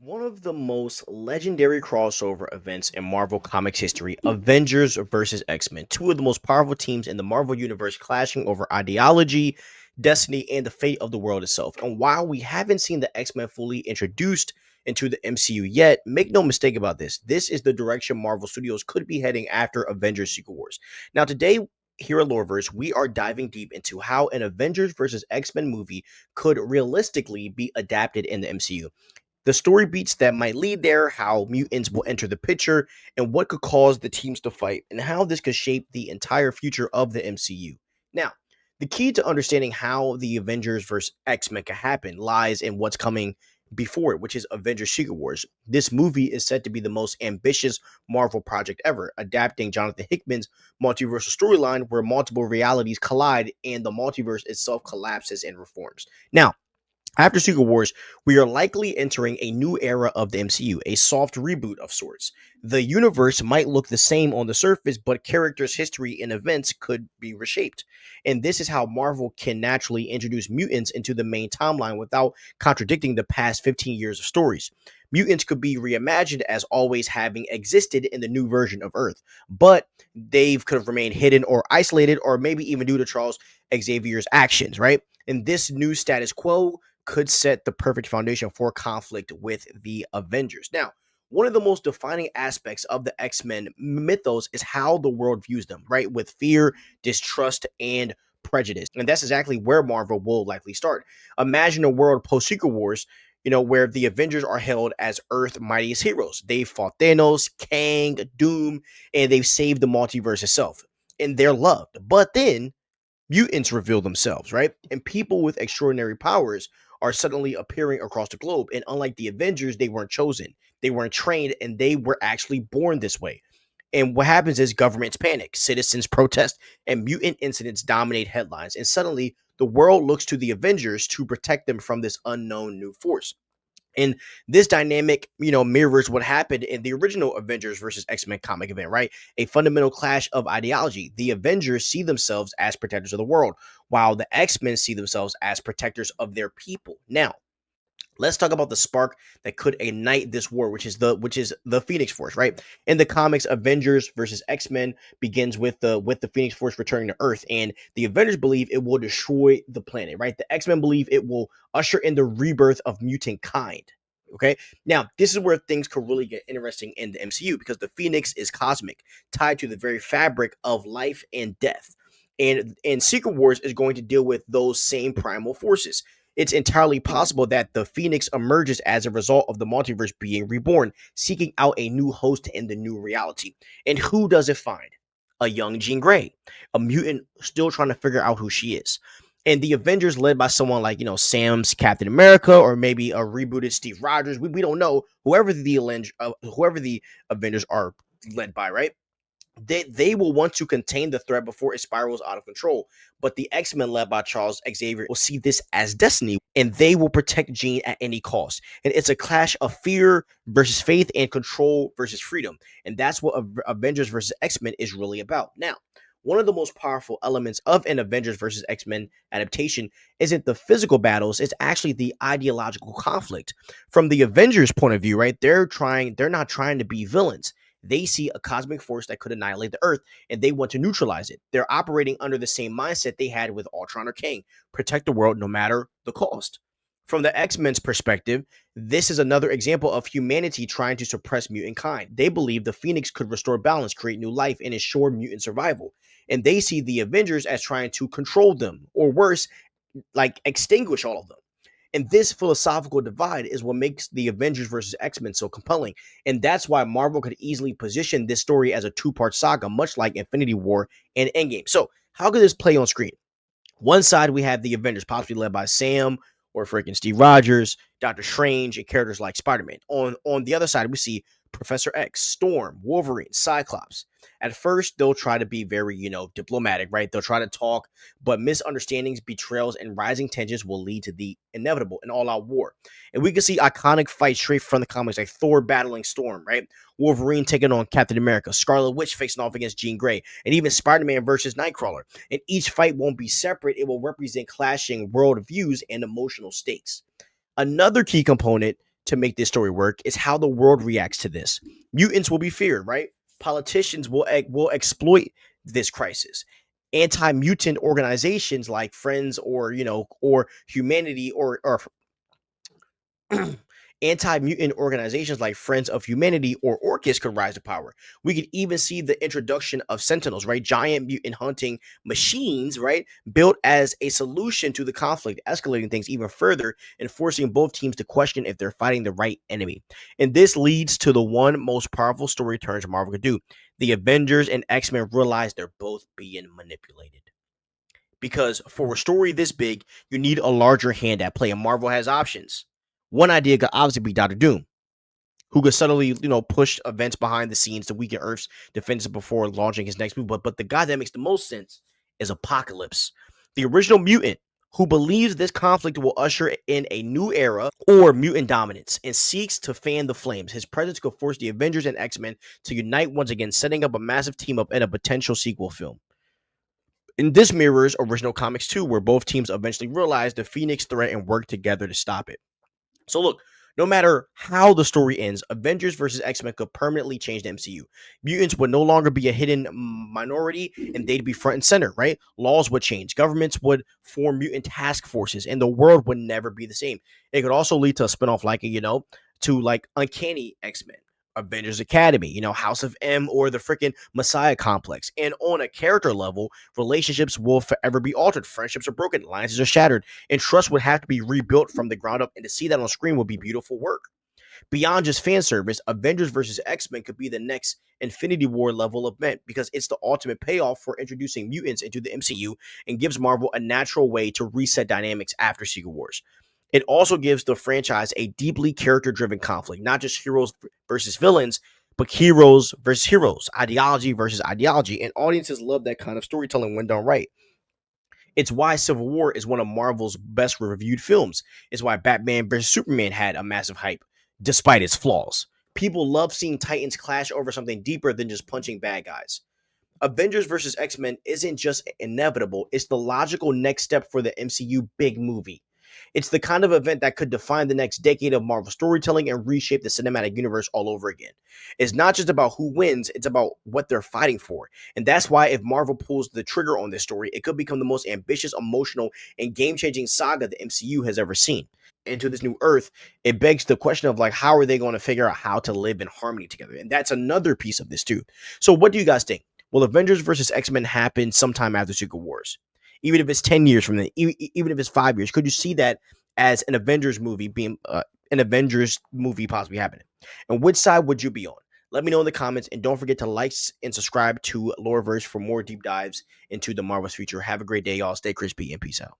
One of the most legendary crossover events in Marvel Comics history, Avengers versus X-Men, two of the most powerful teams in the Marvel Universe clashing over ideology, destiny, and the fate of the world itself. And while we haven't seen the X-Men fully introduced into the MCU yet, make no mistake about this. This is the direction Marvel Studios could be heading after Avengers Secret Wars. Now, today, here at Loreverse, we are diving deep into how an Avengers versus X-Men movie could realistically be adapted in the MCU, the story beats that might lead there, how mutants will enter the picture, and what could cause the teams to fight, and how this could shape the entire future of the MCU. Now, the key to understanding how the Avengers versus X-Men can happen lies in what's coming before it, which is Avengers Secret Wars. This movie is said to be the most ambitious Marvel project ever, adapting Jonathan Hickman's multiversal storyline where multiple realities collide and the multiverse itself collapses and reforms. Now, after Secret Wars, we are likely entering a new era of the MCU, a soft reboot of sorts. The universe might look the same on the surface, but characters' history and events could be reshaped. And this is how Marvel can naturally introduce mutants into the main timeline without contradicting the past 15 years of stories. Mutants could be reimagined as always having existed in the new version of Earth, but they could have remained hidden or isolated, or maybe even due to Charles Xavier's actions, right? In this new status quo, could set the perfect foundation for conflict with the Avengers. Now, one of the most defining aspects of the X-Men mythos is how the world views them, right? With fear, distrust, and prejudice. And that's exactly where Marvel will likely start. Imagine a world post Secret Wars, where the Avengers are hailed as Earth's mightiest heroes. They fought Thanos, Kang, Doom, and they've saved the multiverse itself. And they're loved. But then mutants reveal themselves, right? And people with extraordinary powers are suddenly appearing across the globe. And unlike the Avengers, they weren't chosen, they weren't trained, and they were actually born this way. And what happens is governments panic, citizens protest, and mutant incidents dominate headlines. And suddenly, the world looks to the Avengers to protect them from this unknown new force. And this dynamic, mirrors what happened in the original Avengers versus X-Men comic event, right? A fundamental clash of ideology. The Avengers see themselves as protectors of the world, while the X-Men see themselves as protectors of their people. Now, let's talk about the spark that could ignite this war, which is the Phoenix Force, right? In the comics, Avengers versus X-Men begins with the Phoenix Force returning to Earth, and the Avengers believe it will destroy the planet, right? The X-Men believe it will usher in the rebirth of mutant kind. Okay, now this is where things could really get interesting in the MCU because the Phoenix is cosmic, tied to the very fabric of life and death, and Secret Wars is going to deal with those same primal forces. It's entirely possible that the Phoenix emerges as a result of the multiverse being reborn, seeking out a new host in the new reality. And who does it find? A young Jean Grey, a mutant still trying to figure out who she is. And the Avengers, led by someone like, Sam's Captain America, or maybe a rebooted Steve Rogers. We don't know. Whoever the Avengers are led by, right? They will want to contain the threat before it spirals out of control. But the X-Men, led by Charles Xavier, will see this as destiny, and they will protect Jean at any cost. And it's a clash of fear versus faith and control versus freedom. And that's what Avengers versus X-Men is really about. Now, one of the most powerful elements of an Avengers versus X-Men adaptation isn't the physical battles, it's actually the ideological conflict. From the Avengers point of view, right? They're not trying to be villains. They see a cosmic force that could annihilate the Earth, and they want to neutralize it. They're operating under the same mindset they had with Ultron or Kang: protect the world no matter the cost. From the X-Men's perspective, this is another example of humanity trying to suppress mutant kind. They believe the Phoenix could restore balance, create new life, and ensure mutant survival. And they see the Avengers as trying to control them, or worse, like extinguish all of them. And this philosophical divide is what makes the Avengers versus X-Men so compelling. And that's why Marvel could easily position this story as a two-part saga, much like Infinity War and Endgame. So, how could this play on screen? One side, we have the Avengers, possibly led by Sam or freaking Steve Rogers, Doctor Strange, and characters like Spider-Man. On the other side, we see Professor X, Storm, Wolverine, Cyclops. At first, they'll try to be very, diplomatic, right? They'll try to talk, but misunderstandings, betrayals, and rising tensions will lead to the inevitable and all-out war. And we can see iconic fights straight from the comics, like Thor battling Storm, right? Wolverine taking on Captain America, Scarlet Witch facing off against Jean Grey, and even Spider-Man versus Nightcrawler. And each fight won't be separate, it will represent clashing worldviews and emotional stakes. Another key component to make this story work is how the world reacts to this. Mutants will be feared, right? Politicians will exploit this crisis. Anti-mutant organizations like Friends or Humanity or anti-mutant organizations like Friends of Humanity or Orcus could rise to power. We could even see the introduction of Sentinels, right? Giant mutant hunting machines, right? Built as a solution to the conflict, escalating things even further and forcing both teams to question if they're fighting the right enemy. And this leads to the one most powerful story turns Marvel could do. The Avengers and X-Men realize they're both being manipulated. Because for a story this big, you need a larger hand at play, and Marvel has options. One idea could obviously be Doctor Doom, who could subtly, push events behind the scenes to weaken Earth's defenses before launching his next move. But the guy that makes the most sense is Apocalypse, the original mutant who believes this conflict will usher in a new era or mutant dominance and seeks to fan the flames. His presence could force the Avengers and X-Men to unite once again, setting up a massive team up in a potential sequel film. And this mirrors original comics too, where both teams eventually realize the Phoenix threat and work together to stop it. So look, no matter how the story ends, Avengers versus X-Men could permanently change the MCU. Mutants would no longer be a hidden minority and they'd be front and center, right? Laws would change. Governments would form mutant task forces and the world would never be the same. It could also lead to a spinoff to like Uncanny X-Men, Avengers Academy, House of M or the freaking Messiah complex. And on a character level, relationships will forever be altered. Friendships are broken, alliances are shattered, and trust would have to be rebuilt from the ground up. And to see that on screen would be beautiful work. Beyond just fan service, Avengers versus X-Men could be the next Infinity War level event because it's the ultimate payoff for introducing mutants into the MCU and gives Marvel a natural way to reset dynamics after Secret Wars. It also gives the franchise a deeply character-driven conflict, not just heroes versus villains, but heroes versus heroes, ideology versus ideology, and audiences love that kind of storytelling when done right. It's why Civil War is one of Marvel's best reviewed films. It's why Batman vs. Superman had a massive hype, despite its flaws. People love seeing Titans clash over something deeper than just punching bad guys. Avengers versus X-Men isn't just inevitable, it's the logical next step for the MCU big movie. It's the kind of event that could define the next decade of Marvel storytelling and reshape the cinematic universe all over again. It's not just about who wins, it's about what they're fighting for. And that's why if Marvel pulls the trigger on this story, it could become the most ambitious, emotional, and game-changing saga the MCU has ever seen. Into this new earth, it begs the question of like how are they going to figure out how to live in harmony together? And that's another piece of this too. So what do you guys think? Will Avengers versus X-Men happen sometime after Secret Wars? Even if it's 10 years from then, even if it's 5 years, could you see that as an Avengers movie possibly happening? And which side would you be on? Let me know in the comments, and don't forget to like and subscribe to Loreverse for more deep dives into the Marvel's future. Have a great day, y'all. Stay crispy and peace out.